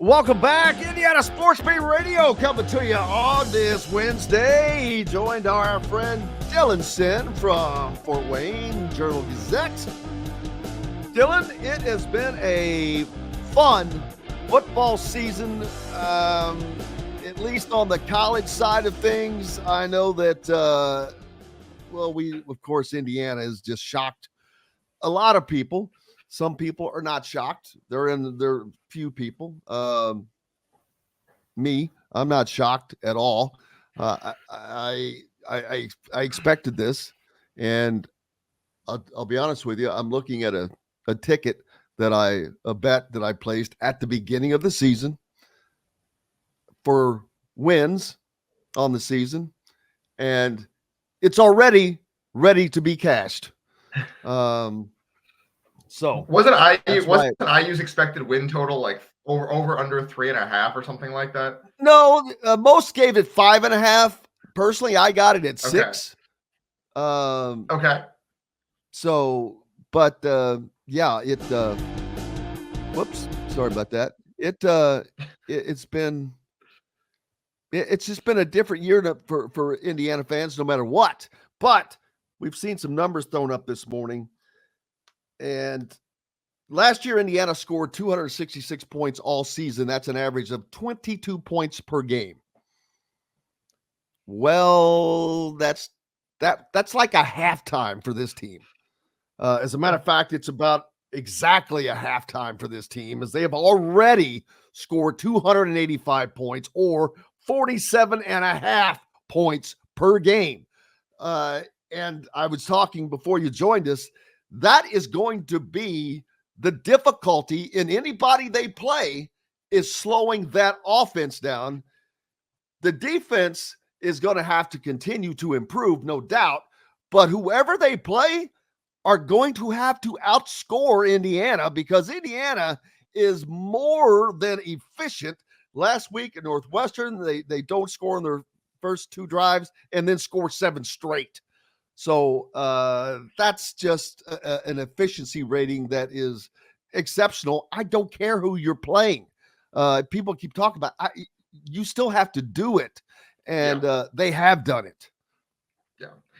Welcome back, Indiana Sports Radio coming to you on this Wednesday. Joined our friend Dylan Sinn from Fort Wayne Journal-Gazette. Dylan, it has been a fun football season, at least on the college side of things. I know that, of course, Indiana has just shocked a lot of people. Some people are not shocked. There are few people. Me, I'm not shocked at all. I expected this, and I'll be honest with you. I'm looking at a ticket a bet that I placed at the beginning of the season for wins on the season, and it's already ready to be cashed. So wasn't IU's expected win total like over under 3.5 or something like that? No, most gave it 5.5. Personally, I got it at 6. Okay. So, but yeah, whoops, sorry about that. It's just been a different year for Indiana fans, no matter what. But we've seen some numbers thrown up this morning. And last year, Indiana scored 266 points all season. That's an average of 22 points per game. Well, that's like a halftime for this team. As a matter of fact, it's about exactly a halftime for this team, as they have already scored 285 points or 47.5 points per game. And I was talking before you joined us, that is going to be the difficulty in anybody they play, is slowing that offense down. The defense is going to have to continue to improve, no doubt, but whoever they play are going to have to outscore Indiana, because Indiana is more than efficient. Last week at Northwestern, they don't score in their first 2 drives and then score 7 straight. So that's just an efficiency rating that is exceptional. I don't care who you're playing. People keep talking about you still have to do it, and they have done it.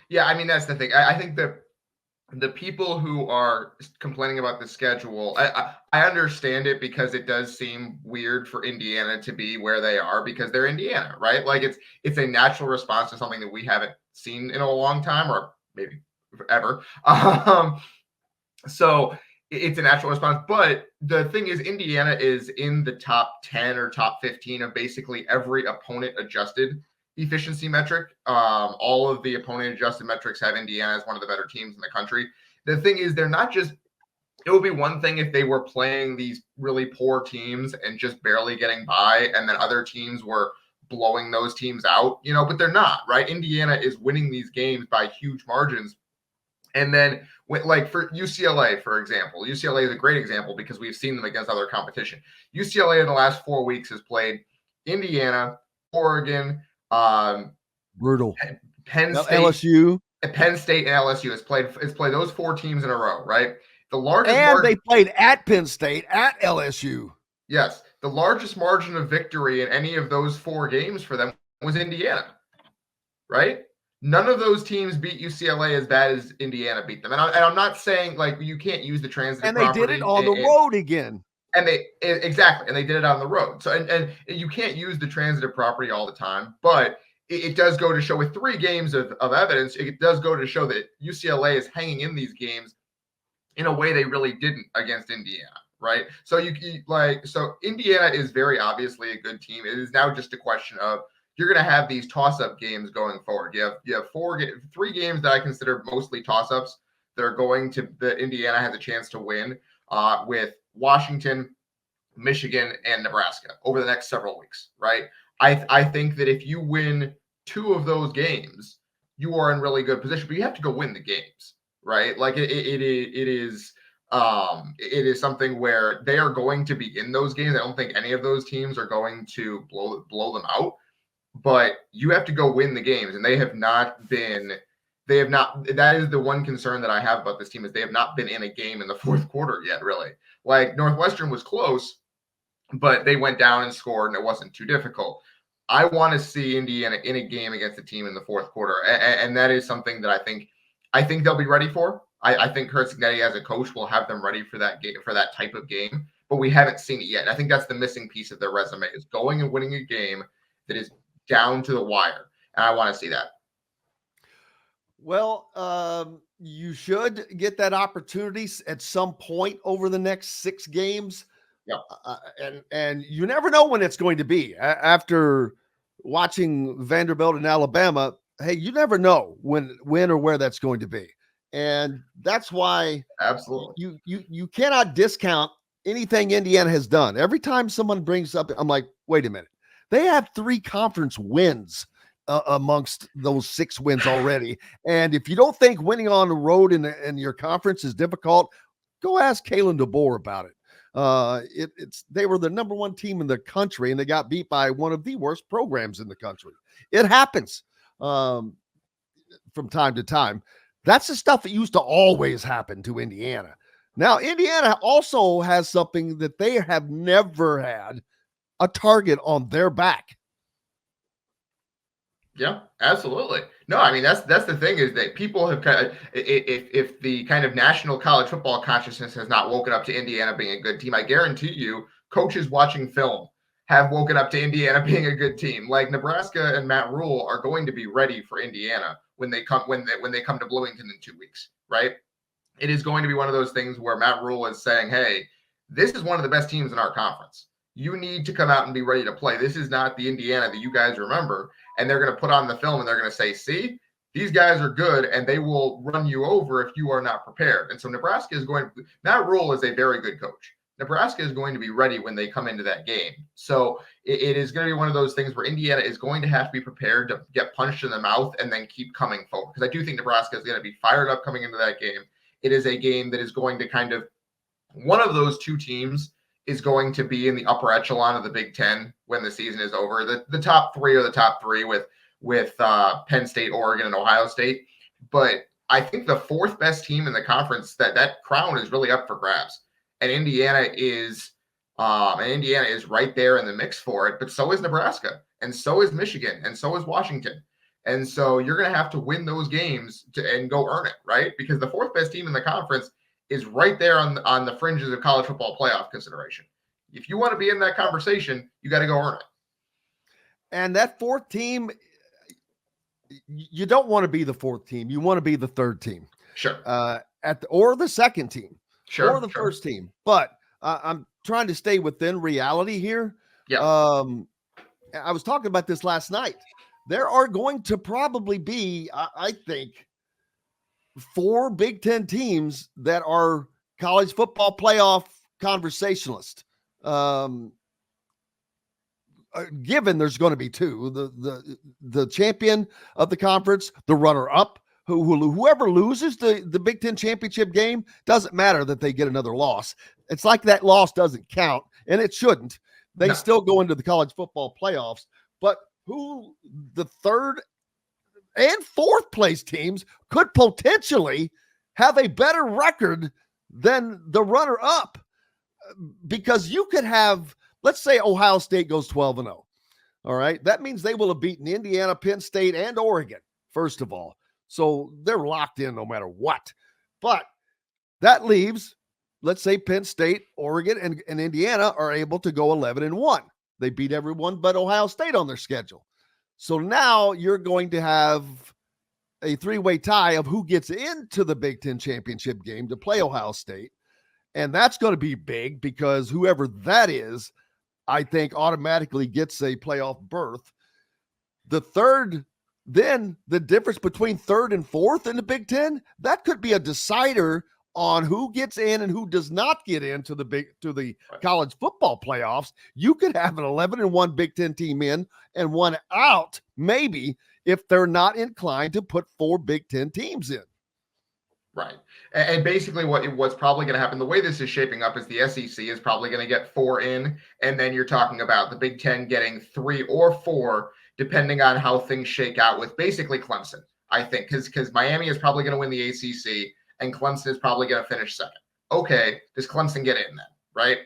Yeah. I mean, that's the thing. I think that the people who are complaining about the schedule, I understand it, because it does seem weird for Indiana to be where they are, because they're Indiana, right? Like it's a natural response to something that we haven't seen in a long time, or maybe ever. So it's a natural response. But the thing is, Indiana is in the top 10 or top 15 of basically every opponent adjusted efficiency metric. All of the opponent adjusted metrics have Indiana as one of the better teams in the country. The thing is, they're not just, it would be one thing if they were playing these really poor teams and just barely getting by, and then other teams were blowing those teams out, but they're not, right? Indiana is winning these games by huge margins. And then, like for UCLA, for example, UCLA is a great example because we've seen them against other competition. UCLA in the last 4 weeks has played Indiana, Oregon, brutal, Penn State, LSU, and LSU. It's played those 4 teams in a row, right? The largest they played at Penn State, at LSU. Yes, the largest margin of victory in any of those 4 games for them was Indiana, right? None of those teams beat UCLA as bad as Indiana beat them. And I'm not saying like you can't use the transitive property. And they did it on the road again. And they did it on the road. So and you can't use the transitive property all the time, but it does go to show, with 3 games of evidence, it does go to show that UCLA is hanging in these games in a way they really didn't against Indiana, right? So so Indiana is very obviously a good team. It is now just a question of, you're going to have these toss-up games going forward. You have 3 games that I consider mostly toss-ups that are going to, that Indiana has a chance to win, with Washington, Michigan, and Nebraska over the next several weeks, right? I think that if you win 2 of those games, you are in really good position, but you have to go win the games, right? Like it is something where they are going to be in those games. I don't think any of those teams are going to blow them out, but you have to go win the games, and that is the one concern that I have about this team, is they have not been in a game in the 4th quarter yet, really. Like Northwestern was close, but they went down and scored, and it wasn't too difficult. I want to see Indiana in a game against a team in the fourth quarter, and that is something that I think they'll be ready for. I think Kurt Signetti as a coach will have them ready for that game, for that type of game, but we haven't seen it yet. And I think that's the missing piece of their resume, is going and winning a game that is down to the wire, and I want to see that. Well, you should get that opportunity at some point over the next 6 games. Yeah. And you never know when it's going to be. After watching Vanderbilt and Alabama, hey, you never know when or where that's going to be. And that's why absolutely you cannot discount anything Indiana has done. Every time someone brings up, I'm like, wait a minute. They have 3 conference wins amongst those 6 wins already. And if you don't think winning on the road in your conference is difficult, go ask Kalen DeBoer about it. They were the number 1 team in the country, and they got beat by one of the worst programs in the country. It happens from time to time. That's the stuff that used to always happen to Indiana. Now, Indiana also has something that they have never had, a target on their back. Yeah, absolutely. No, I mean, that's the thing, is that people have kind of, if the kind of national college football consciousness has not woken up to Indiana being a good team, I guarantee you coaches watching film have woken up to Indiana being a good team. Like Nebraska and Matt Rule are going to be ready for Indiana when they come to Bloomington in 2 weeks, right? It is going to be one of those things where Matt Rule is saying, hey, this is one of the best teams in our conference. You need to come out and be ready to play. This is not the Indiana that you guys remember. And they're going to put on the film and they're going to say, see, these guys are good, and they will run you over if you are not prepared. And so Nebraska is Matt Rule is a very good coach. Nebraska is going to be ready when they come into that game. So it is going to be one of those things where Indiana is going to have to be prepared to get punched in the mouth and then keep coming forward. Because I do think Nebraska is going to be fired up coming into that game. It is a game that is going to kind of, one of those 2 teams is going to be in the upper echelon of the Big Ten when the season is over. The top 3 are the top 3 with Penn State, Oregon, and Ohio State. But I think the 4th best team in the conference, that crown is really up for grabs. And Indiana is right there in the mix for it. But so is Nebraska, and so is Michigan, and so is Washington. And so you're going to have to win those games and go earn it, right? Because the 4th best team in the conference is right there on the fringes of college football playoff consideration. If you want to be in that conversation, you got to go earn it. And that 4th team, you don't want to be the 4th team. You want to be the 3rd team. Sure. Or the 2nd team. Sure. Or the 1st team. But I'm trying to stay within reality here. Yeah. I was talking about this last night. There are going to probably be, I think, 4 Big Ten teams that are college football playoff conversationalists. Given there's going to be 2, the champion of the conference, the runner-up, whoever loses the Big Ten championship game, doesn't matter that they get another loss. It's like that loss doesn't count, and it shouldn't. They still go into the college football playoffs. But who the 3rd and 4th place teams could potentially have a better record than the runner-up, because you could have, let's say Ohio State goes 12-0. All right. That means they will have beaten Indiana, Penn State, and Oregon, first of all. So they're locked in no matter what. But that leaves, let's say Penn State, Oregon, and Indiana are able to go 11-1. They beat everyone but Ohio State on their schedule. So now you're going to have a 3-way tie of who gets into the Big Ten championship game to play Ohio State. And that's going to be big, because whoever that is, I think automatically gets a playoff berth. The 3rd, then the difference between 3rd and 4th in the Big Ten, that could be a decider on who gets in and who does not get into the college football playoffs. You could have an 11-1 Big Ten team in and 1 out, maybe, if they're not inclined to put 4 Big Ten teams in. Right. And basically what's probably going to happen, the way this is shaping up, is the SEC is probably going to get 4 in, and then you're talking about the Big Ten getting 3 or 4, depending on how things shake out with basically Clemson, I think, because Miami is probably going to win the ACC, and Clemson is probably going to finish 2nd. Okay, does Clemson get in then, right?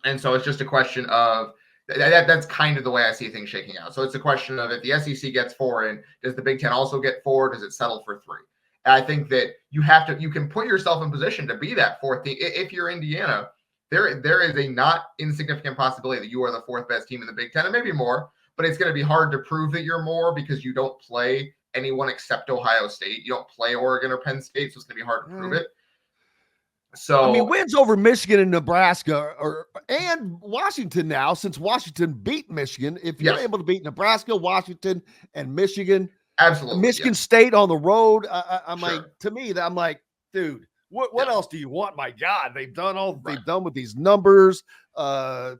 And so it's just a question of that's kind of the way I see things shaking out. So it's a question of if the SEC gets 4 in, does the Big Ten also get 4? Does it settle for 3? And I think that you can put yourself in position to be that 4th team. If you're Indiana, there is a not insignificant possibility that you are the 4th best team in the Big Ten, and maybe more, but it's going to be hard to prove that you're more because you don't play anyone except Ohio State. You don't play Oregon or Penn State, so it's going to be hard to prove it. So I mean, wins over Michigan and Nebraska and Washington now, since Washington beat Michigan. If you're able to beat Nebraska, Washington, and Michigan, absolutely, Michigan State on the road, I'm Sure. like, to me, I'm like, dude, what else do you want? My God, they've done all they've done with these numbers. And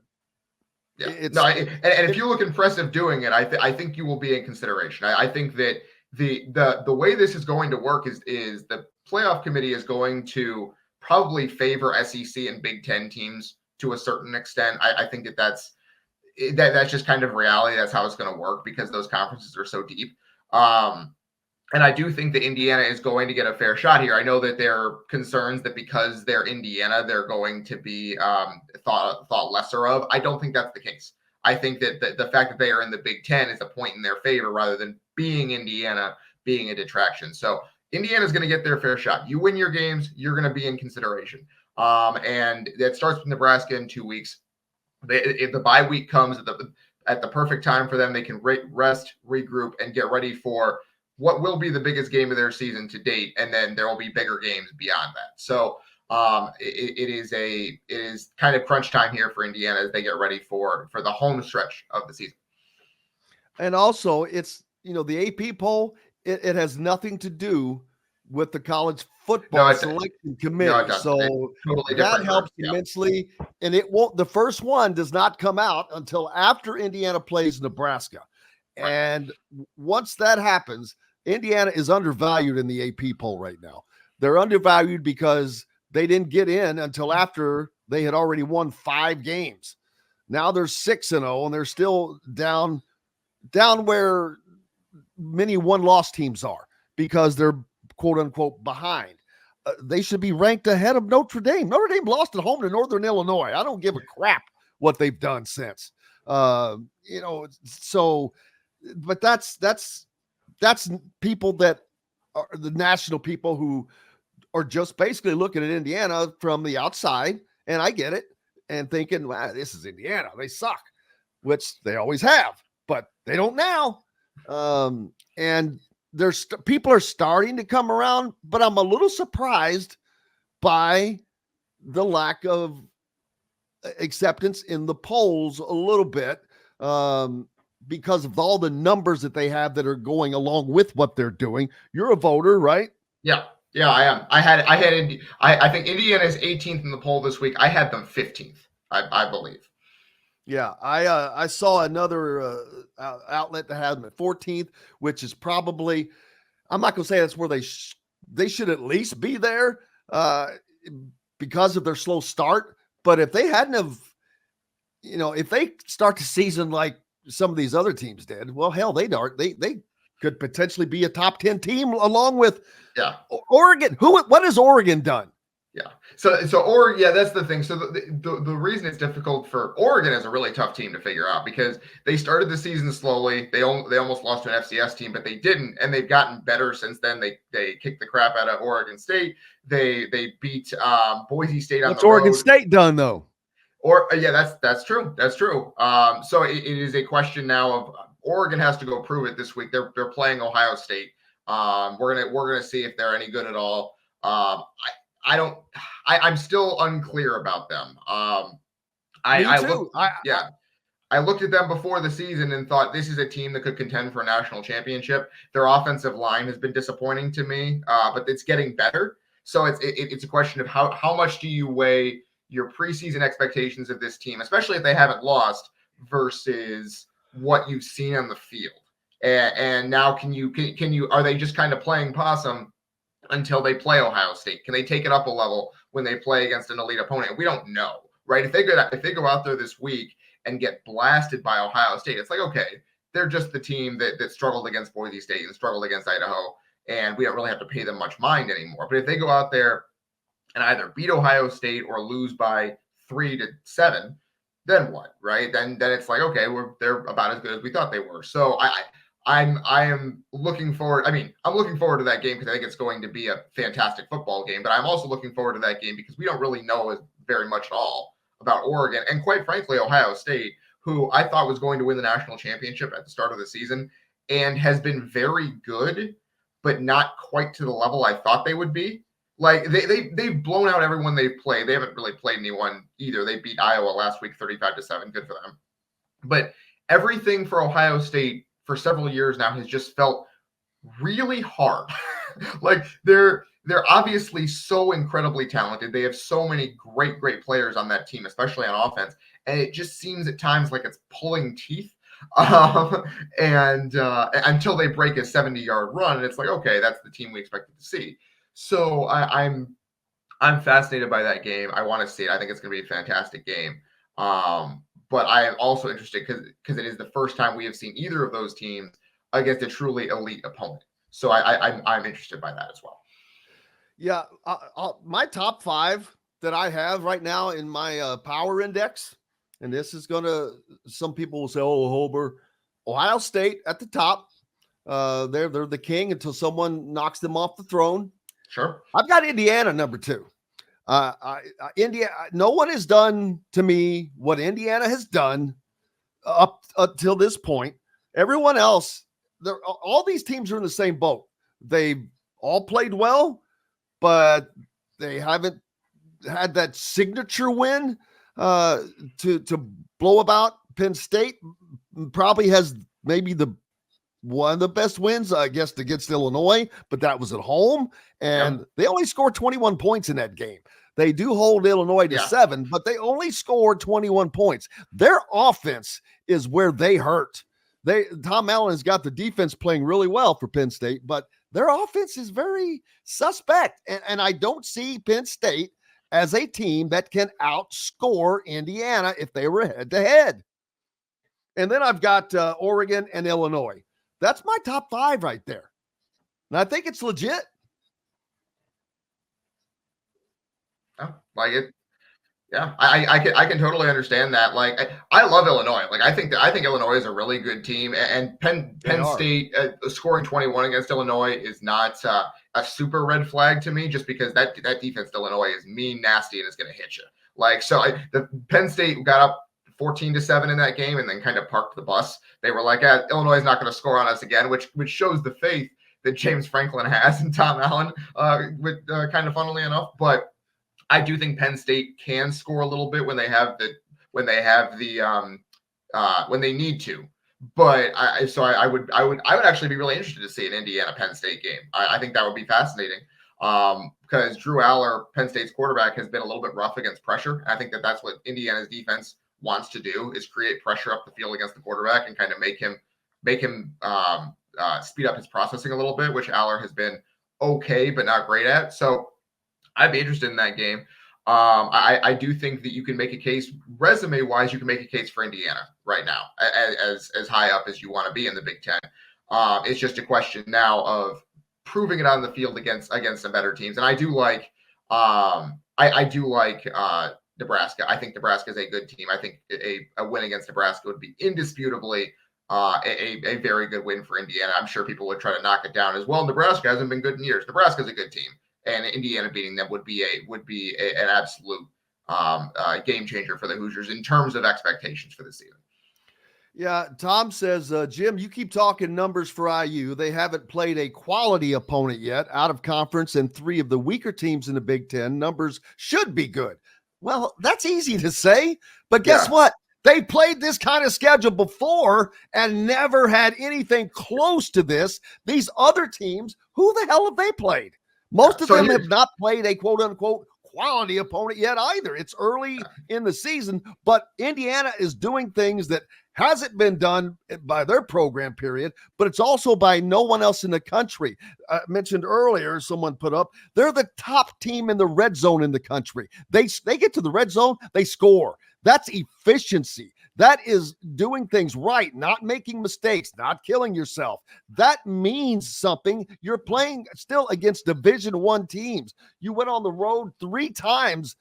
if you look impressive doing it, I think you will be in consideration. I think that the way this is going to work is the playoff committee is going to probably favor SEC and Big Ten teams to a certain extent. I think that's just kind of reality. That's how it's going to work because those conferences are so deep. And I do think that Indiana is going to get a fair shot here. I know that there are concerns that because they're Indiana, they're going to be thought lesser of. I don't think that's the case. I think that the fact that they are in the Big Ten is a point in their favor rather than being Indiana being a detraction. So Indiana's going to get their fair shot. You win your games, you're going to be in consideration. And that starts with Nebraska in 2 weeks. If the bye week comes at the perfect time for them, they can rest, regroup, and get ready for what will be the biggest game of their season to date. And then there will be bigger games beyond that. So it is kind of crunch time here for Indiana as they get ready for the home stretch of the season. And also, it's the AP poll. It has nothing to do with the college football selection committee. So totally that helps immensely. And it won't. The first one does not come out until after Indiana plays Nebraska. Right. And once that happens, Indiana is undervalued in the AP poll right now. They're undervalued because they didn't get in until after they had already won 5 games. Now they're 6-0, and they're still down where many one-loss teams are because they're quote-unquote behind. They should be ranked ahead of Notre Dame. Notre Dame lost at home to Northern Illinois. I don't give a crap what they've done since. So, but that's people that are the national people who are just basically looking at Indiana from the outside, and I get it, and thinking, wow, this is Indiana. They suck, which they always have, but they don't now. And there's people are starting to come around, but I'm a little surprised by the lack of acceptance in the polls a little bit, because of all the numbers that they have that are going along with what they're doing. You're a voter, right? Yeah, I am. I think Indiana is 18th in the poll this week. I had them 15th, I believe. Yeah, I saw another outlet that had them at 14th, which is probably, I'm not going to say that's where they should at least be there because of their slow start. But if they hadn't have, if they start the season like some of these other teams did, well, hell, they could potentially be a top 10 team along with Oregon. What has Oregon done? Yeah. So Oregon, that's the thing. So the reason it's difficult for Oregon is a really tough team to figure out because they started the season slowly. They almost lost to an FCS team, but they didn't, and they've gotten better since then. They kicked the crap out of Oregon State. They beat Boise State on the road. What's Oregon State done though? That's true. That's true. So it is a question now of Oregon has to go prove it this week. They're playing Ohio State. We're gonna see if they're any good at all. I'm still unclear about them. I looked at them before the season and thought this is a team that could contend for a national championship. Their offensive line has been disappointing to me, but it's getting better. So it's a question of how much do you weigh your preseason expectations of this team, especially if they haven't lost, versus what you've seen on the field. And now can you are they just kind of playing possum until they play Ohio State? Can they take it up a level when they play against an elite opponent? We don't know, right? If they go out there this week and get blasted by Ohio State, it's like, okay, they're just the team that struggled against Boise State and struggled against Idaho, and we don't really have to pay them much mind anymore. But if they go out there and either beat Ohio State or lose by 3-7, then what, right? Then it's like, okay, they're about as good as we thought they were. So I am looking forward. I mean, I'm looking forward to that game because I think it's going to be a fantastic football game. But I'm also looking forward to that game because we don't really know very much at all about Oregon, and quite frankly, Ohio State, who I thought was going to win the national championship at the start of the season and has been very good, but not quite to the level I thought they would be. Like they've blown out everyone they've played. They haven't really played anyone either. They beat Iowa last week 35-7. Good for them. But everything for Ohio State for several years now has just felt really hard. Like they're obviously so incredibly talented. They have so many great players on that team, especially on offense. And it just seems at times like it's pulling teeth. And until they break a 70-yard run, and it's like, okay, that's the team we expected to see. So I'm fascinated by that game. I want to see it. I think it's going to be a fantastic game. But I am also interested because it is the first time we have seen either of those teams against a truly elite opponent. So I'm interested by that as well. Yeah, my top 5 that I have right now in my power index, and this is some people will say, oh, Holber, Ohio State at the top. They're the king until someone knocks them off the throne. Sure. I've got Indiana number 2. Indiana, no one has done to me what Indiana has done up until this point. Everyone else, all these teams are in the same boat. They've all played well, but they haven't had that signature win to blow about. Penn State probably has maybe one of the best wins, I guess, against Illinois, but that was at home, and they only scored 21 points in that game. They do hold Illinois to 7, but they only scored 21 points. Their offense is where they hurt. Tom Allen has got the defense playing really well for Penn State, but their offense is very suspect, and I don't see Penn State as a team that can outscore Indiana if they were head-to-head. And then I've got Oregon and Illinois. That's my top 5 right there. And I think it's legit. Like it. Yeah, I can totally understand that. Like I love Illinois. Like I think Illinois is a really good team, and Penn State scoring 21 against Illinois is not a super red flag to me, just because that defense to Illinois is mean, nasty, and it's going to hit you. Like so, the Penn State got up 14-7 in that game, and then kind of parked the bus. They were like, Illinois is not going to score on us again, which shows the faith that James Franklin has in Tom Allen. Kind of funnily enough, but I do think Penn State can score a little bit when they need to. But I would actually be really interested to see an Indiana Penn State game. I think that would be fascinating. Because Drew Aller, Penn State's quarterback, has been a little bit rough against pressure. I think that's what Indiana's defense wants to do, is create pressure up the field against the quarterback and kind of make him speed up his processing a little bit, which Aller has been okay but not great at. So I'd be interested in that game. I do think that you can make a case, resume-wise, you can make a case for Indiana right now as high up as you want to be in the Big Ten. It's just a question now of proving it on the field against some better teams. And I do like Nebraska. I think Nebraska is a good team. I think a win against Nebraska would be indisputably a very good win for Indiana. I'm sure people would try to knock it down as well. Nebraska hasn't been good in years. Nebraska is a good team, and Indiana beating them would be an absolute game changer for the Hoosiers in terms of expectations for the season. Yeah, Tom says, Jim, you keep talking numbers for IU. They haven't played a quality opponent yet, out of conference, and 3 of the weaker teams in the Big Ten. Numbers should be good. Well, that's easy to say, but guess what? They played this kind of schedule before and never had anything close to this. These other teams, who the hell have they played? Most of them have not played a quote-unquote quality opponent yet either. It's early in the season, but Indiana is doing things that hasn't been done by their program period, but it's also by no one else in the country. I mentioned earlier, someone put up, they're the top team in the red zone in the country. They get to the red zone, they score. That's efficiency. That is doing things right, not making mistakes, not killing yourself. That means something. You're playing still against Division I teams. You went on the road 3 times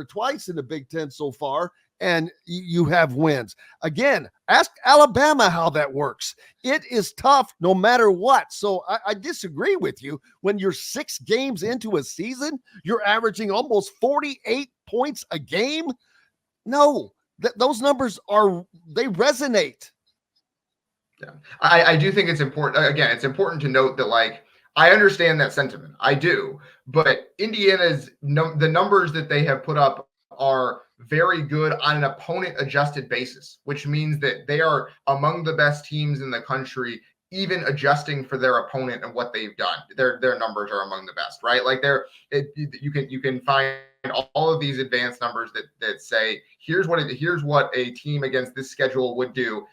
twice in the Big Ten so far, and you have wins. Again, ask Alabama how that works. It is tough no matter what. So I disagree with you. When you're 6 games into a season, you're averaging almost 48 points a game. No, those numbers they resonate. Yeah, I do think it's important. Again, it's important to note that, like, I understand that sentiment. I do. But Indiana's the numbers that they have put up are very good on an opponent adjusted basis, which means that they are among the best teams in the country, even adjusting for their opponent and what they've done. Their numbers are among the best, right? Like you can find all of these advanced numbers that say here's what a team against this schedule would do.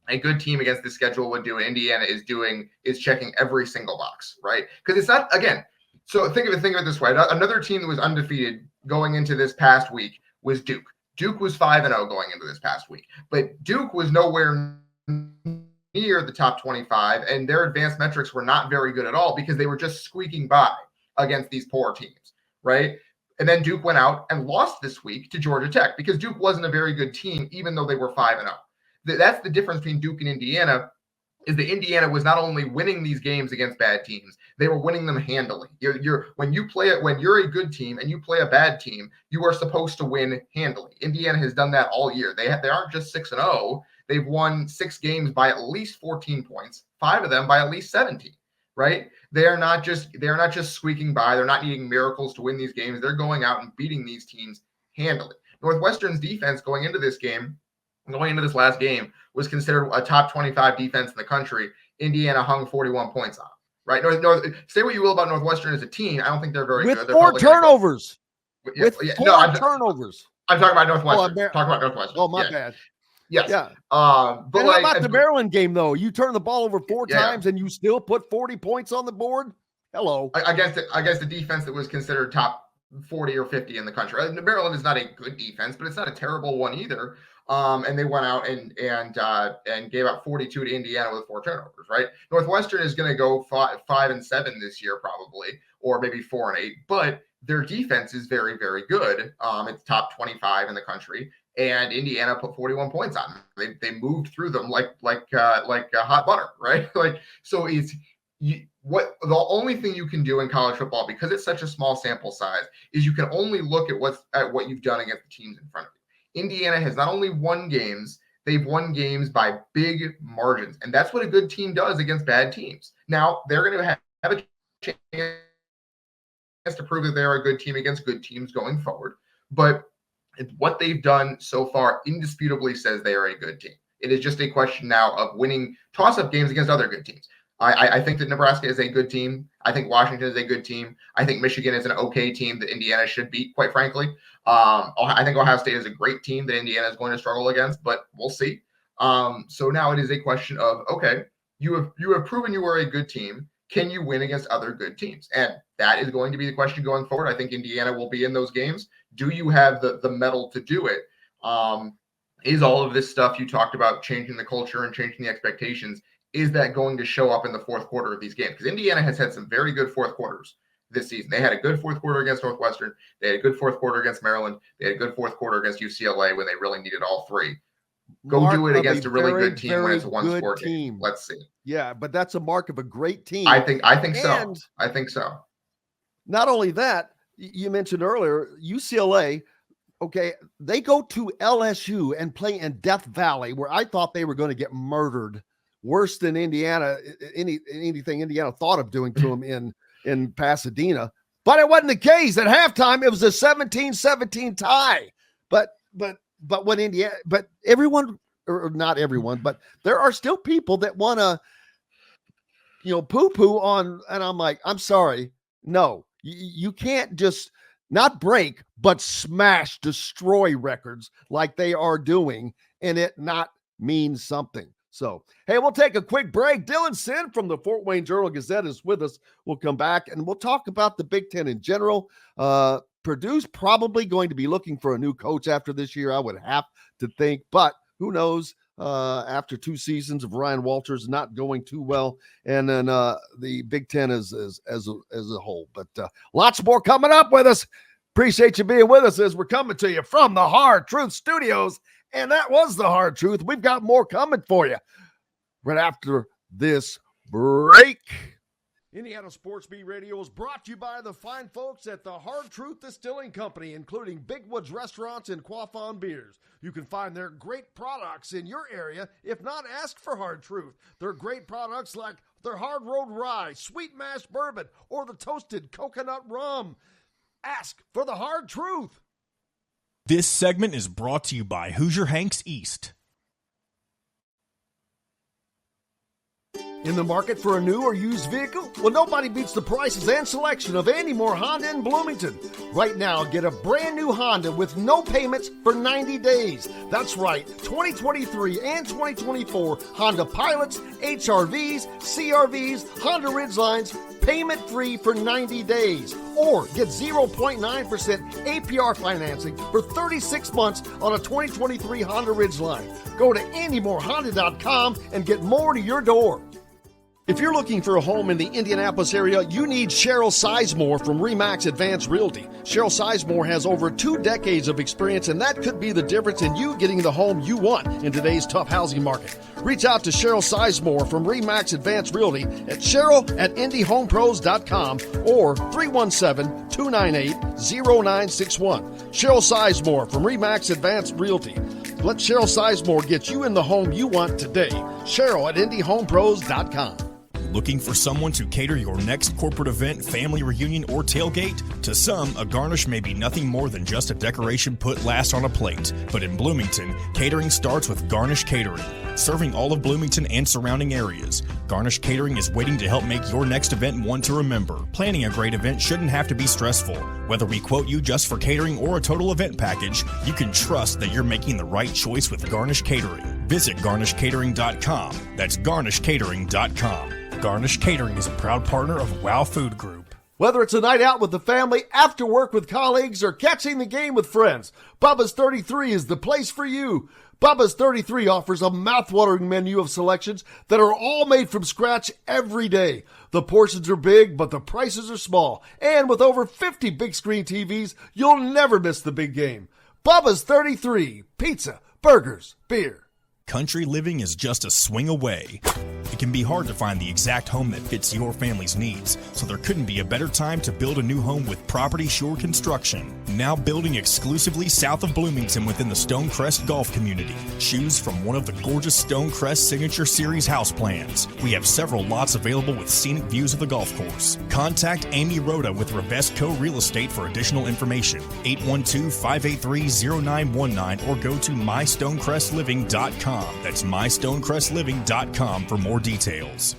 A good team against this schedule would do. Indiana is checking every single box, right? Because it's not, again. So think of it this way. Another team that was undefeated going into this past week was Duke. Duke was 5-0 going into this past week, but Duke was nowhere near the top 25, and their advanced metrics were not very good at all because they were just squeaking by against these poor teams, right? And then Duke went out and lost this week to Georgia Tech because Duke wasn't a very good team, even though they were 5-0. That's the difference between Duke and Indiana, is that Indiana was not only winning these games against bad teams, they were winning them handily. When you're a good team and you play a bad team, you are supposed to win handily. Indiana has done that all year. They aren't just 6-0. They've won 6 games by at least 14 points, 5 of them by at least 17. Right? They are not just squeaking by. They're not needing miracles to win these games. They're going out and beating these teams handily. Northwestern's defense going into this last game, was considered a top 25 defense in the country. Indiana hung 41 points on, right? Say what you will about Northwestern as a team. I don't think they're very good. With 4 turnovers. With 4 turnovers. I'm talking about Northwestern. Oh, my bad. Yes. Yeah. But how about the Maryland game, though? You turn the ball over 4 times and you still put 40 points on the board? Hello. Against the defense that was considered top 40 or 50 in the country. Maryland is not a good defense, but it's not a terrible one either. And they went out and gave up 42 to Indiana with 4 turnovers, right? Northwestern is going to go 5-7 this year, probably, or maybe 4-8, but their defense is very, very good. It's top 25 in the country, and Indiana put 41 points on them. They moved through them like hot butter, right? So the only thing you can do in college football, because it's such a small sample size, is you can only look at what you've done against the teams in front of you. Indiana has not only won games, they've won games by big margins. And that's what a good team does against bad teams. Now, they're going to have a chance to prove that they're a good team against good teams going forward. But what they've done so far indisputably says they are a good team. It is just a question now of winning toss-up games against other good teams. I think that Nebraska is a good team. I think Washington is a good team. I think Michigan is an okay team that Indiana should beat, quite frankly. I think Ohio State is a great team that Indiana is going to struggle against, but we'll see. So now it is a question of, okay, you have proven you are a good team. Can you win against other good teams? And that is going to be the question going forward. I think Indiana will be in those games. Do you have the mettle to do it? Is all of this stuff you talked about, changing the culture and changing the expectations, is that going to show up in the fourth quarter of these games? Because Indiana has had some very good fourth quarters this season. They had a good fourth quarter against Northwestern. They had a good fourth quarter against Maryland. They had a good fourth quarter against UCLA when they really needed all 3. Go do it against a really good team when it's a one-score game. Let's see. Yeah, but that's a mark of a great team. I think so. I think so. Not only that, you mentioned earlier, UCLA, okay, they go to LSU and play in Death Valley, where I thought they were going to get murdered. Worse than Indiana, anything Indiana thought of doing to them in Pasadena. But it wasn't the case. At halftime, it was a 17-17 tie. But when Indiana, but everyone, or not everyone, but there are still people that want to, poo-poo on, and I'm like, I'm sorry. No, you can't just not break, but smash, destroy records like they are doing, and it not mean something. So, hey, we'll take a quick break. Dylan Sinn from the Fort Wayne Journal-Gazette is with us. We'll come back, and we'll talk about the Big Ten in general. Purdue's probably going to be looking for a new coach after this year, I would have to think. But who knows? After 2 seasons of Ryan Walters not going too well, and then the Big Ten as a whole. But lots more coming up with us. Appreciate you being with us as we're coming to you from the Hard Truth Studios. And that was the Hard Truth. We've got more coming for you right after this break. Indiana Sports Beat Radio is brought to you by the fine folks at the Hard Truth Distilling Company, including Big Woods Restaurants and Quaffon Beers. You can find their great products in your area. If not, ask for Hard Truth. Their great products like their Hard Road Rye, Sweet Mash Bourbon, or the Toasted Coconut Rum. Ask for the Hard Truth. This segment is brought to you by Hoosier Hanks East. In the market for a new or used vehicle? Well, nobody beats the prices and selection of Andy Moore Honda in Bloomington. Right now, get a brand new Honda with no payments for 90 days. That's right, 2023 and 2024 Honda Pilots, HRVs, CRVs, Honda Ridgelines, payment-free for 90 days. Or get 0.9% APR financing for 36 months on a 2023 Honda Ridgeline. Go to AndyMooreHonda.com and get more to your door. If you're looking for a home in the Indianapolis area, you need Cheryl Sizemore from RE/MAX Advanced Realty. Cheryl Sizemore has over 2 decades of experience, and that could be the difference in you getting the home you want in today's tough housing market. Reach out to Cheryl Sizemore from RE/MAX Advanced Realty at Cheryl@IndyHomePros.com or 317-298-0961. Cheryl Sizemore from RE/MAX Advanced Realty. Let Cheryl Sizemore get you in the home you want today. Cheryl@IndyHomePros.com. Looking for someone to cater your next corporate event, family reunion, or tailgate? To some, a garnish may be nothing more than just a decoration put last on a plate. But in Bloomington, catering starts with Garnish Catering. Serving all of Bloomington and surrounding areas, Garnish Catering is waiting to help make your next event one to remember. Planning a great event shouldn't have to be stressful. Whether we quote you just for catering or a total event package, you can trust that you're making the right choice with Garnish Catering. Visit garnishcatering.com. That's garnishcatering.com. Garnish Catering is a proud partner of WOW Food Group. Whether it's a night out with the family, after work with colleagues, or catching the game with friends, Bubba's 33 is the place for you. Bubba's 33 offers a mouth-watering menu of selections that are all made from scratch every day. The portions are big, but the prices are small. And with over 50 big screen TVs, you'll never miss the big game. Bubba's 33, pizza, burgers, beer. Country living is just a swing away. It can be hard to find the exact home that fits your family's needs, so there couldn't be a better time to build a new home with Property Shore Construction. Now building exclusively south of Bloomington within the Stonecrest Golf community. Choose from one of the gorgeous Stonecrest Signature Series house plans. We have several lots available with scenic views of the golf course. Contact Amy Rhoda with Revesco Real Estate for additional information. 812-583-0919 or go to mystonecrestliving.com. That's mystonecrestliving.com for more details.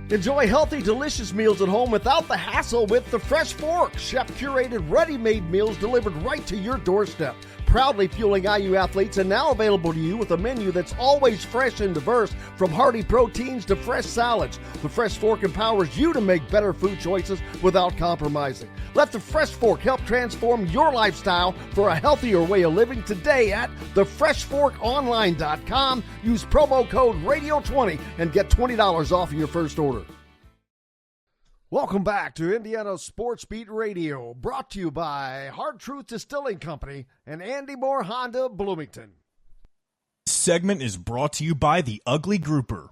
Enjoy healthy, delicious meals at home without the hassle with the Fresh Fork. Chef-curated, ready-made meals delivered right to your doorstep. Proudly fueling IU athletes and now available to you with a menu that's always fresh and diverse, from hearty proteins to fresh salads. The Fresh Fork empowers you to make better food choices without compromising. Let the Fresh Fork help transform your lifestyle for a healthier way of living today at thefreshforkonline.com. Use promo code RADIO20 and get $20 off of your first order. Welcome back to Indiana Sports Beat Radio, brought to you by Hard Truth Distilling Company and Andy Moore Honda Bloomington. This segment is brought to you by the Ugly Grouper.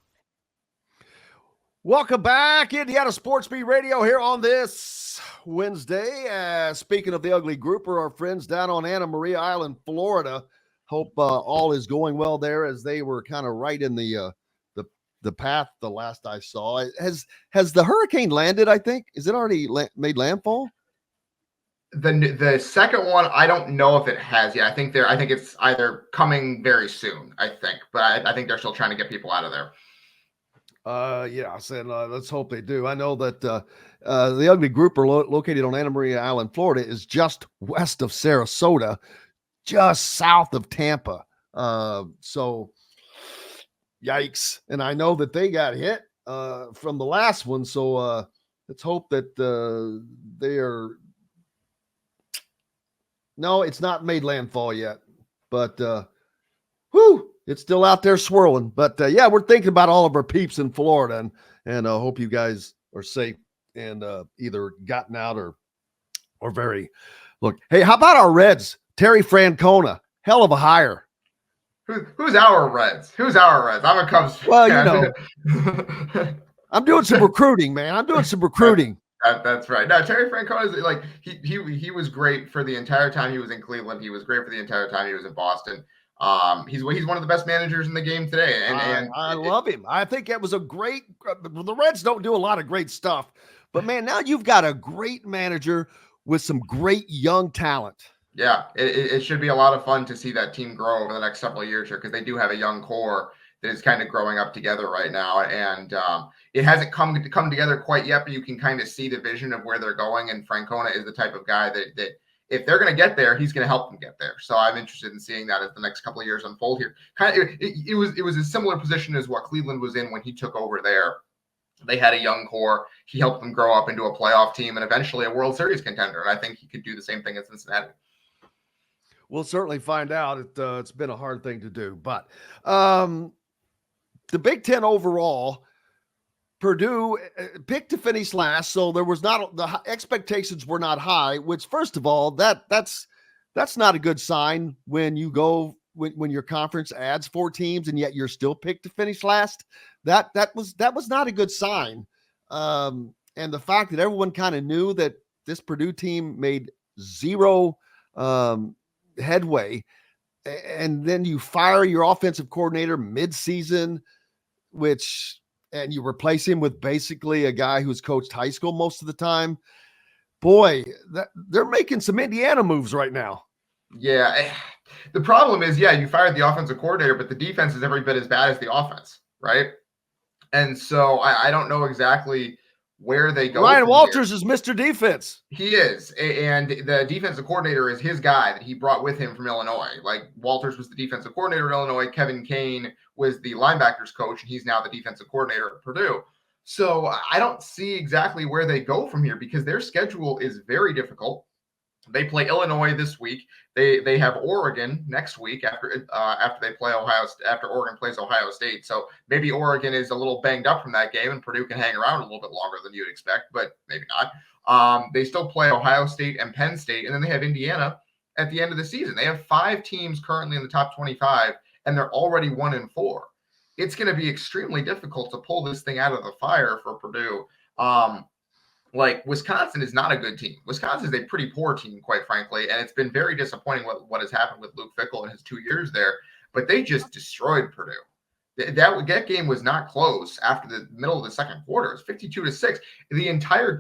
Welcome back, Indiana Sports Beat Radio, here on this Wednesday. Speaking of the Ugly Grouper, our friends down on Anna Maria Island, Florida. Hope all is going well there, as they were kind of right in the path the last I saw. Has the hurricane landed, I think? Is it already made landfall? The second one, I don't know if it has yet. I think it's either coming very soon, I think. But I think they're still trying to get people out of there. Yeah, I said, let's hope they do. I know that the Ugly Grouper located on Anna Maria Island, Florida, is just west of Sarasota, just south of Tampa. So yikes. And I know that they got hit from the last one. So let's hope that they are. No, it's not made landfall yet, but it's still out there swirling. But yeah, we're thinking about all of our peeps in Florida, and hope you guys are safe and either gotten out or very Look, hey, how about our Reds? Terry Francona, hell of a hire. Who's our Reds? Who's our Reds? I'm a Cubs fan. Well, you know, I'm doing some recruiting, man. I'm doing some recruiting. That's right. No, Terry Francona is like he was great for the entire time he was in Cleveland. He was great for the entire time he was in Boston. He's one of the best managers in the game today, and I love him. I think it was a great. The Reds don't do a lot of great stuff, but man, now you've got a great manager with some great young talent. Yeah, it should be a lot of fun to see that team grow over the next several years here, because they do have a young core that is kind of growing up together right now, and it hasn't come together quite yet, but you can kind of see the vision of where they're going. And Francona is the type of guy that if they're going to get there, he's going to help them get there. So I'm interested in seeing that as the next couple of years unfold here. It was a similar position as what Cleveland was in when he took over there. They had a young core. He helped them grow up into a playoff team and eventually a World Series contender. And I think he could do the same thing in Cincinnati. We'll certainly find out. It's been a hard thing to do, but the Big Ten overall, Purdue picked to finish last, so there was not the expectations were not high. Which, first of all, that's not a good sign when you go when your conference adds 4 teams and yet you're still picked to finish last. That was not a good sign. And the fact that everyone kind of knew that this Purdue team made zero headway, and then you fire your offensive coordinator mid-season, and you replace him with basically a guy who's coached high school most of the time. Boy, they're making some Indiana moves right now. Yeah. The problem is, you fired the offensive coordinator, but the defense is every bit as bad as the offense, right? And so I don't know exactly where they go. Ryan Walters is Mr. Defense. He is. And the defensive coordinator is his guy that he brought with him from Illinois. Like, Walters was the defensive coordinator at Illinois. Kevin Kane was the linebackers coach, and he's now the defensive coordinator at Purdue. So I don't see exactly where they go from here, because their schedule is very difficult. They play Illinois this week. They have Oregon next week after they play after Oregon plays Ohio State. So maybe Oregon is a little banged up from that game, and Purdue can hang around a little bit longer than you'd expect, but maybe not. They still play Ohio State and Penn State, and then they have Indiana at the end of the season. They have 5 teams currently in the top 25, and they're already 1-4. It's going to be extremely difficult to pull this thing out of the fire for Purdue. Like, Wisconsin is not a good team. Wisconsin is a pretty poor team, quite frankly, and it's been very disappointing what has happened with Luke Fickell in his 2 years there. But they just destroyed Purdue. That game was not close after the middle of the second quarter. It was 52-6. The entire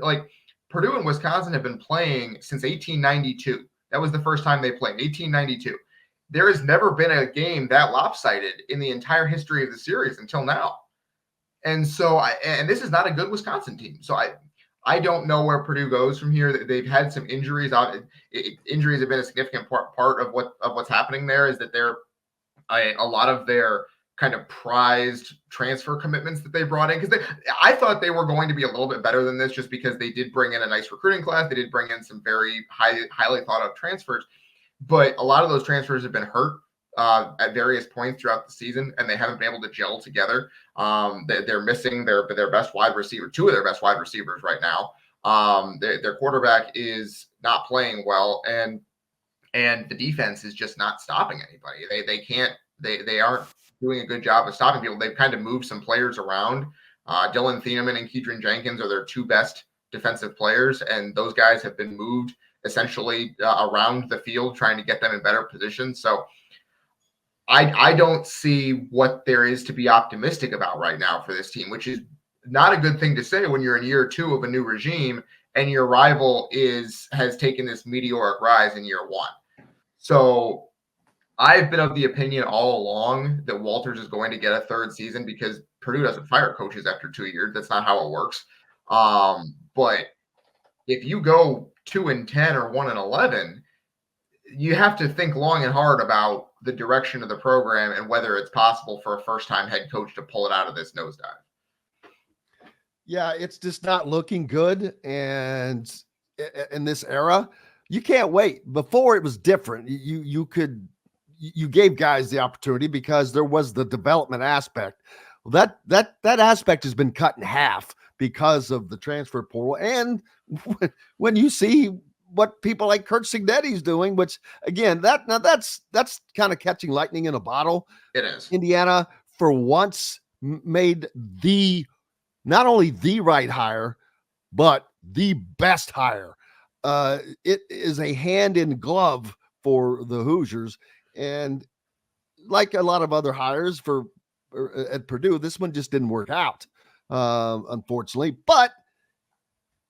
Purdue and Wisconsin have been playing since 1892. That was the first time they played, 1892. There has never been a game that lopsided in the entire history of the series until now. And so, and this is not a good Wisconsin team. So I don't know where Purdue goes from here. They've had some injuries. Injuries have been a significant part of what's happening there. Is that a lot of their kind of prized transfer commitments that they brought in, because I thought they were going to be a little bit better than this, just because they did bring in a nice recruiting class. They did bring in some very highly thought of transfers, but a lot of those transfers have been hurt at various points throughout the season, and they haven't been able to gel together. They're missing their best wide receiver, 2 of their best wide receivers right now. Their quarterback is not playing well, and the defense is just not stopping anybody. They aren't doing a good job of stopping people. They've kind of moved some players around. Dylan Thieneman and Keedron Jenkins are their 2 best defensive players, and those guys have been moved essentially around the field, trying to get them in better positions. So I don't see what there is to be optimistic about right now for this team, which is not a good thing to say when you're in year 2 of a new regime and your rival has taken this meteoric rise in year 1. So I've been of the opinion all along that Walters is going to get a 3rd season, because Purdue doesn't fire coaches after 2 years. That's not how it works. But if you go 2-10 or 1-11, you have to think long and hard about the direction of the program and whether it's possible for a first-time head coach to pull it out of this nosedive. Yeah, it's just not looking good. And in this era, you can't wait. Before, it was different. You gave guys the opportunity because there was the development aspect. Well, that aspect has been cut in half because of the transfer portal. And when you see what people like Kurt Cignetti's doing, which again, that's kind of catching lightning in a bottle. It is. Indiana for once made not only the right hire, but the best hire. It is a hand in glove for the Hoosiers, and like a lot of other hires at Purdue, this one just didn't work out, unfortunately. But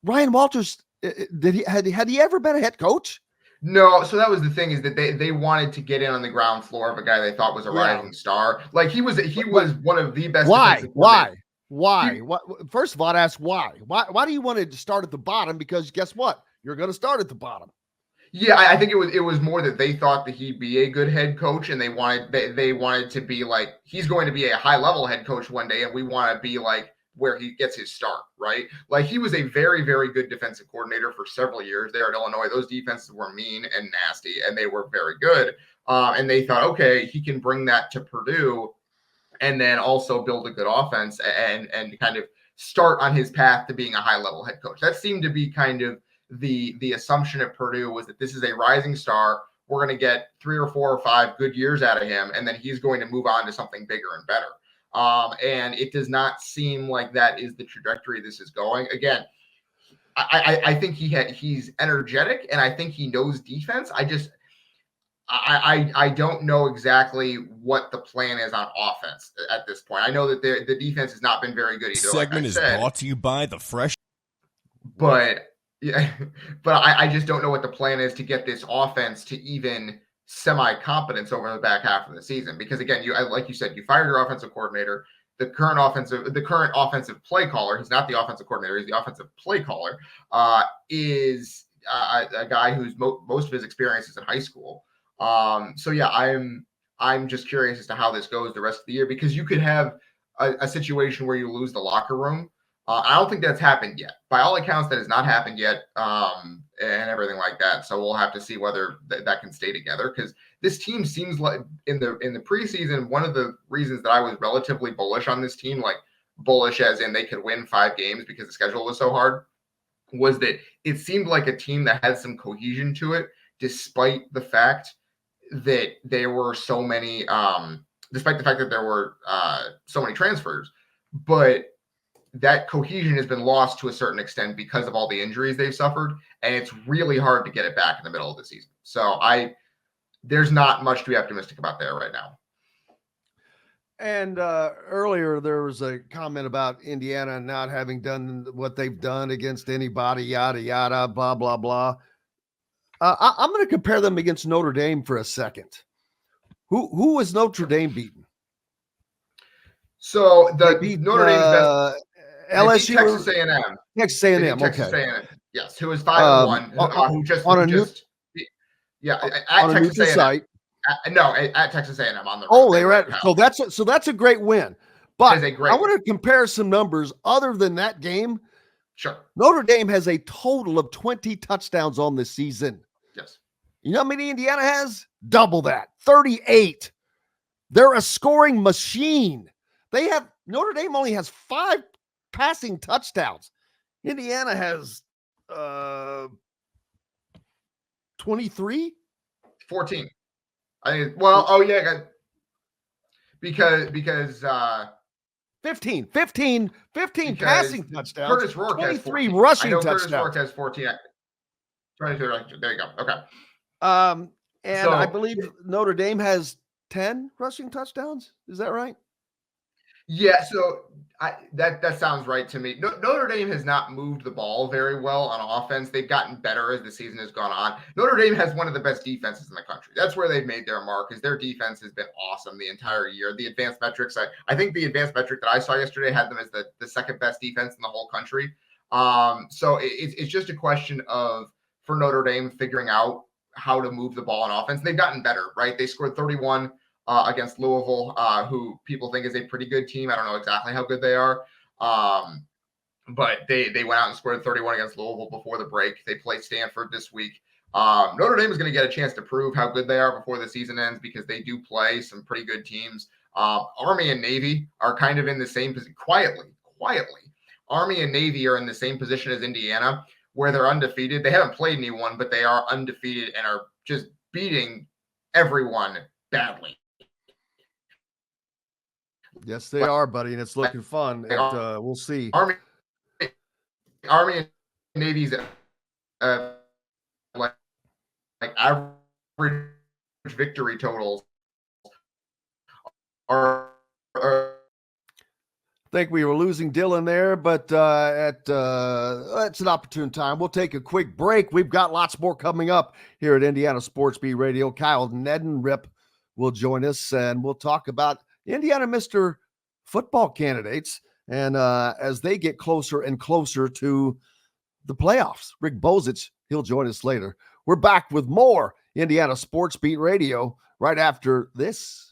Ryan Walters, had he ever been a head coach? No, so that was the thing, is that they wanted to get in on the ground floor of a guy they thought was a rising star. Like he was one of the best. Why? First of all, I'd ask why. Why do you want to start at the bottom? Because guess what? You're going to start at the bottom. Yeah, I think it was more that they thought that he'd be a good head coach, and they wanted to be like, he's going to be a high level head coach one day, and we want to be like where he gets his start, right? Like he was a very, very good defensive coordinator for several years there at Illinois. Those defenses were mean and nasty, and they were very good. And they thought, okay, he can bring that to Purdue, and then also build a good offense and kind of start on his path to being a high level head coach. That seemed to be kind of the assumption at Purdue, was that this is a rising star. We're going to get 3 or 4 or 5 good years out of him, and then he's going to move on to something bigger and better. And it does not seem like that is the trajectory this is going. Again, I think he's energetic, and I think he knows defense. I don't know exactly what the plan is on offense at this point. I know that the defense has not been very good either. Segment is brought to you by the Fresh. But yeah, but I just don't know what the plan is to get this offense to even semi-competence over the back half of the season. Because again, like you said, you fired your offensive coordinator. The current offensive play caller, he's not the offensive coordinator, he's the offensive play caller, is a guy whose most of his experience is in high school. So yeah, I'm just curious as to how this goes the rest of the year, because you could have a situation where you lose the locker room. I don't think that's happened yet. By all accounts, that has not happened yet, and everything like that. So we'll have to see whether that can stay together, because this team seems like in the preseason, one of the reasons that I was relatively bullish on this team, like bullish as in they could win 5 games because the schedule was so hard, was that it seemed like a team that had some cohesion to it, despite the fact that there were so many, despite the fact that there were so many transfers. But that cohesion has been lost to a certain extent because of all the injuries they've suffered, and it's really hard to get it back in the middle of the season. So there's not much to be optimistic about there right now. And earlier there was a comment about Indiana not having done what they've done against anybody, yada, yada, blah, blah, blah. I'm going to compare them against Notre Dame for a second. Who was Notre Dame beaten? So Notre Dame's best LSU, Texas A&M. Texas A&M. Texas A&M. Yes, who was 5-1. At Texas A&M. Site. At Texas A&M on the road. Oh, they were at. So that's a great win. But I want to compare some numbers other than that game. Sure. Notre Dame has a total of 20 touchdowns on the season. Yes. You know how many Indiana has? Double that. 38. They're a scoring machine. Notre Dame only has 5 passing touchdowns. Indiana has 23? 14. Because 15 passing touchdowns. Curtis Rourke 23 has 14. rushing touchdowns. Curtis Rourke has 14. 23. There you go. Okay. I believe Notre Dame has 10 rushing touchdowns. Is that right? Yeah, so that sounds right to me. Notre Dame has not moved the ball very well on offense. They've gotten better as the season has gone on. Notre Dame has one of the best defenses in the country. That's where they've made their mark, is their defense has been awesome the entire year. The advanced metrics, I think the advanced metric that I saw yesterday had them as the second best defense in the whole country. So it's just a question of, for Notre Dame, figuring out how to move the ball on offense. They've gotten better, right? They scored 31 against Louisville, who people think is a pretty good team. I don't know exactly how good they are. But they went out and scored 31 against Louisville before the break. They play Stanford this week. Notre Dame is going to get a chance to prove how good they are before the season ends, because they do play some pretty good teams. Army and Navy are kind of in the same position, quietly. Army and Navy are in the same position as Indiana, where they're undefeated. They haven't played anyone, but they are undefeated and are just beating everyone badly. Yes, they are, buddy, and it's looking fun. And, we'll see. Army and Navy's like average victory totals are I think we were losing Dylan there, but it's an opportune time. We'll take a quick break. We've got lots more coming up here at Indiana Sports Beat Radio. Kyle Neddenrip will join us, and we'll talk about Indiana Mr. Football candidates and as they get closer and closer to the playoffs. Rick Bozich, he'll join us later. We're back with more Indiana Sports Beat Radio right after this.